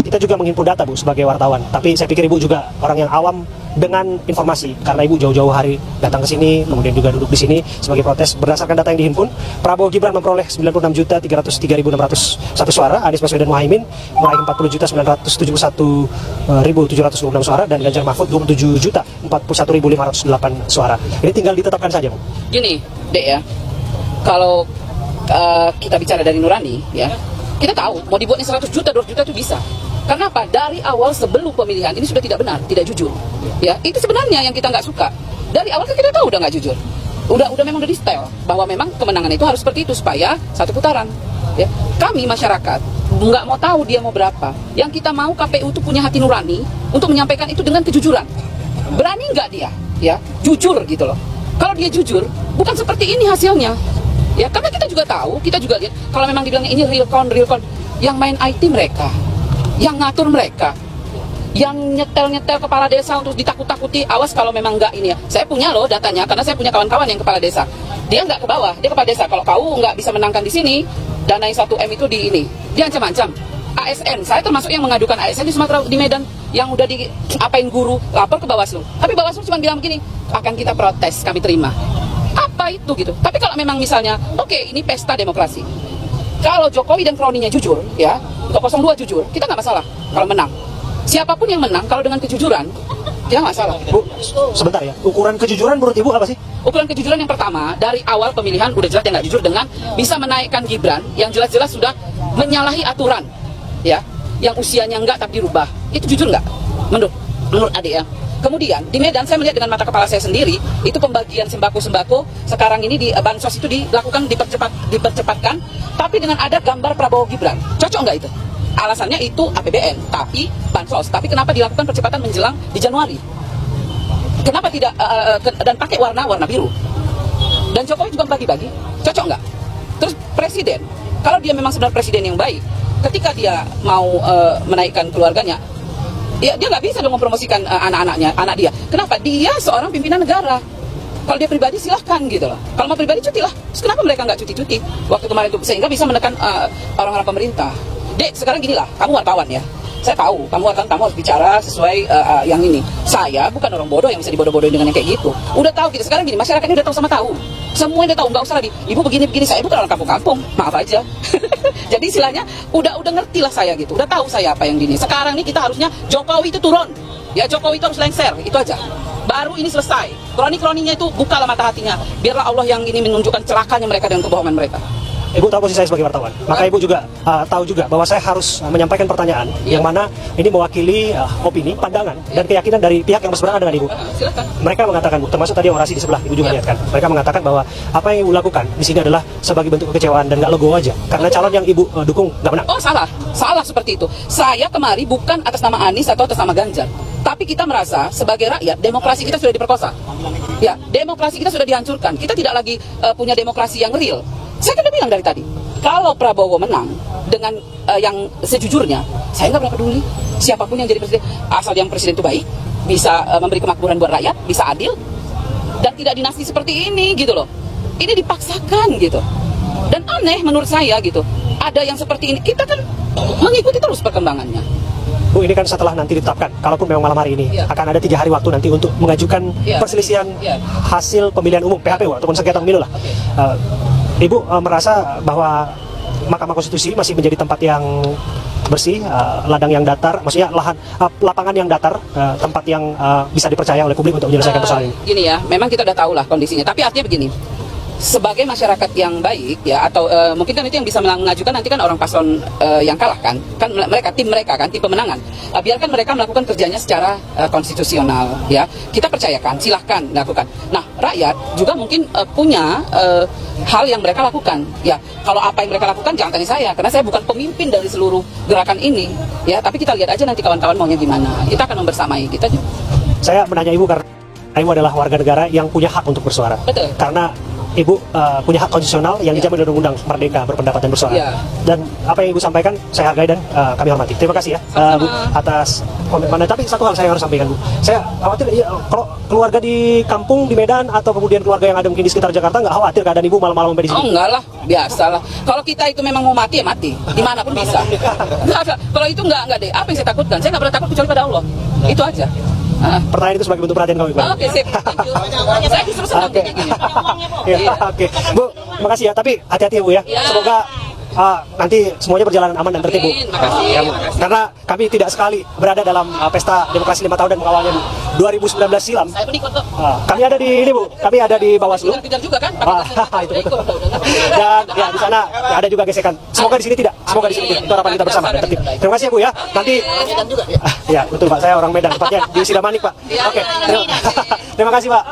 kita juga menghimpun data Bu sebagai wartawan, tapi saya pikir Ibu juga orang yang awam dengan informasi karena Ibu jauh-jauh hari datang ke sini, kemudian juga duduk di sini sebagai protes. Berdasarkan data yang dihimpun, Prabowo Gibran memperoleh 96.303.601 suara, Anies Baswedan Muhaimin meraih 40.971.726 suara, dan Ganjar Mahfud 27.041.508 suara. Ini tinggal ditetapkan saja Bu. Gini, Dek ya, kalau kita bicara dari nurani ya, kita tahu mau dibuatnya 100 juta, 200 juta itu bisa. Karena apa? Dari awal sebelum pemilihan ini sudah tidak benar, tidak jujur. Ya, itu sebenarnya yang kita nggak suka. Dari awal kan kita tahu udah nggak jujur. Udah memang udah di style bahwa memang kemenangan itu harus seperti itu supaya satu putaran. Ya, kami masyarakat nggak mau tahu dia mau berapa. Yang kita mau KPU itu punya hati nurani untuk menyampaikan itu dengan kejujuran. Berani nggak dia? Ya, jujur gitu loh. Kalau dia jujur, bukan seperti ini hasilnya. Ya, karena kita juga tahu, kita juga lihat kalau memang dibilangnya ini real count, yang main IT mereka, yang ngatur mereka, yang nyetel kepala desa untuk ditakut-takuti, awas kalau memang enggak ini ya. Saya punya loh datanya, karena saya punya kawan-kawan yang kepala desa. Dia enggak ke bawah, dia kepala desa. Kalau kau enggak bisa menangkan di sini, danai 1M itu di ini. Dia ancam-ancam. ASN, saya termasuk yang mengadukan ASN di Sumatera, di Medan, yang udah diapain guru, lapor ke Bawaslu. Tapi Bawaslu cuma bilang begini, akan kita protes, kami terima. Apa itu gitu? Tapi kalau memang misalnya, oke, ini pesta demokrasi. Kalau Jokowi dan kroninya jujur, ya, untuk 02 jujur, kita nggak masalah kalau menang. Siapapun yang menang, kalau dengan kejujuran, kita nggak masalah. Bu, sebentar ya, ukuran kejujuran menurut Ibu apa sih? Ukuran kejujuran yang pertama, dari awal pemilihan udah jelas dia nggak jujur dengan bisa menaikkan Gibran, yang jelas-jelas sudah menyalahi aturan, ya, yang usianya nggak tapi dirubah. Itu jujur nggak? Menurut adik ya. Kemudian di Medan saya melihat dengan mata kepala saya sendiri, itu pembagian sembako sekarang ini di bansos itu dilakukan dipercepatkan, tapi dengan ada gambar Prabowo Gibran. Cocok nggak itu? Alasannya itu APBN, tapi bansos. Tapi kenapa dilakukan percepatan menjelang di Januari? Kenapa tidak dan pakai warna biru? Dan Jokowi juga bagi-bagi, cocok nggak? Terus presiden, kalau dia memang sebenarnya presiden yang baik, ketika dia mau menaikkan keluarganya, ya dia nggak bisa dong mempromosikan anak dia. Kenapa? Dia seorang pimpinan negara. Kalau dia pribadi silahkan gitu loh. Kalau mau pribadi cuti lah. Terus kenapa mereka nggak cuti-cuti waktu kemarin itu, sehingga bisa menekan orang-orang pemerintah. Dek, sekarang gini lah, kamu wartawan ya. Saya tahu, kamu harus bicara sesuai yang ini. Saya bukan orang bodoh yang bisa dibodoh-bodohin dengan yang kayak gitu. Udah tahu gitu. Sekarang gini, masyarakat ini udah tahu sama tahu. Semua udah tahu, nggak usah lagi. Ibu begini-begini, saya bukan orang kampung-kampung. Maaf aja. Jadi istilahnya udah ngerti lah saya gitu. Udah tahu saya apa yang gini. Sekarang nih kita harusnya Jokowi itu turun. Ya, Jokowi itu harus lengser, itu aja. Baru ini selesai. Kroni-kroninya itu bukalah mata hatinya. Biarlah Allah yang ini menunjukkan celakanya mereka dan kebohongan mereka. Ibu tahu posisi saya sebagai wartawan, maka Ibu juga tahu juga bahwa saya harus menyampaikan pertanyaan yang mana ini mewakili opini, pandangan, dan keyakinan dari pihak yang berseberangan dengan Ibu. Silakan. Mereka mengatakan, Bu, termasuk tadi orasi di sebelah, Ibu juga lihat kan, mereka mengatakan bahwa apa yang Ibu lakukan di sini adalah sebagai bentuk kekecewaan dan nggak legowo aja, karena calon yang Ibu dukung nggak menang. Oh, salah seperti itu. Saya kemari bukan atas nama Anies atau atas nama Ganjar, tapi kita merasa sebagai rakyat demokrasi kita sudah diperkosa. Ya, demokrasi kita sudah dihancurkan. Kita tidak lagi punya demokrasi yang real. Saya kan udah bilang dari tadi, kalau Prabowo menang dengan yang sejujurnya, saya nggak pernah peduli siapapun yang jadi presiden, asal yang presiden itu baik, bisa memberi kemakmuran buat rakyat, bisa adil, dan tidak dinasti seperti ini gitu loh. Ini dipaksakan gitu, dan aneh menurut saya gitu. Ada yang seperti ini, kita kan mengikuti terus perkembangannya. Bu, ini kan setelah nanti ditetapkan, kalaupun memang malam hari ini akan ada 3 hari waktu nanti untuk mengajukan perselisihan hasil pemilihan umum PHPU ataupun sengketa pemilu lah. Ibu merasa bahwa Mahkamah Konstitusi masih menjadi tempat yang bersih, ladang yang datar, maksudnya lapangan yang datar, tempat yang bisa dipercaya oleh publik untuk menyelesaikan persoalan ini. Gini ya, memang kita udah tahu lah kondisinya. Tapi artinya begini, sebagai masyarakat yang baik ya, atau mungkin kan itu yang bisa mengajukan nanti kan orang paslon yang kalah kan mereka tim pemenangan, biarkan mereka melakukan kerjanya secara konstitusional ya, kita percayakan, silahkan lakukan. Nah, rakyat juga mungkin punya hal yang mereka lakukan ya. Kalau apa yang mereka lakukan jangan tanya saya, karena saya bukan pemimpin dari seluruh gerakan ini ya, tapi kita lihat aja nanti kawan-kawan maunya gimana, kita akan membersamai kita. Saya menanya Ibu karena Ibu adalah warga negara yang punya hak untuk bersuara. Betul. Karena Ibu punya hak konstitusional yang dijamin oleh undang-undang merdeka berpendapat dan bersuara. Dan apa yang Ibu sampaikan saya hargai dan kami hormati. Terima kasih ya Bu atas komitmen. Tapi satu hal saya harus sampaikan, Bu. Saya khawatir ya, kalau keluarga di kampung di Medan atau kemudian keluarga yang ada mungkin di sekitar Jakarta nggak khawatir keadaan Ibu malam-malam sampai di Oh sini? enggak lah, biasa lah. Kalau kita itu memang mau mati ya mati, dimanapun bisa. Nggak ada. Kalau itu enggak deh. Apa yang saya takutkan? Saya nggak pernah takut kecuali pada Allah. Itu aja. Pertanyaan itu sebagai bentuk perhatian kami, Pak. Oke, sip. Thank you. Saya justru senang Oke. kayak gini. Ya, oke. Bu, makasih ya. Tapi hati-hati ya, Bu ya. Ya. Semoga nanti semuanya berjalan aman dan tertib, Bu. Amin. Makasih. Ya, Bu. Makasih. Karena kami tidak sekali berada dalam pesta demokrasi 5 tahun dan mengawalnya, Bu. 2019 silam. Saya penikut kok. Kami ada di ini, Bu. Kami ada di Bawaslu. Kejar juga kan? Itu betul. Dan ya di sana ya, ada juga gesekan. Semoga di sini tidak. Semoga di sini tidak. Itu harapan kita bersama dan tertib. Terima kasih ya, Bu ya. Nanti ya betul Pak. Saya orang Medan, tepatnya di Sidamanik, Pak. Oke. Terima kasih, Pak.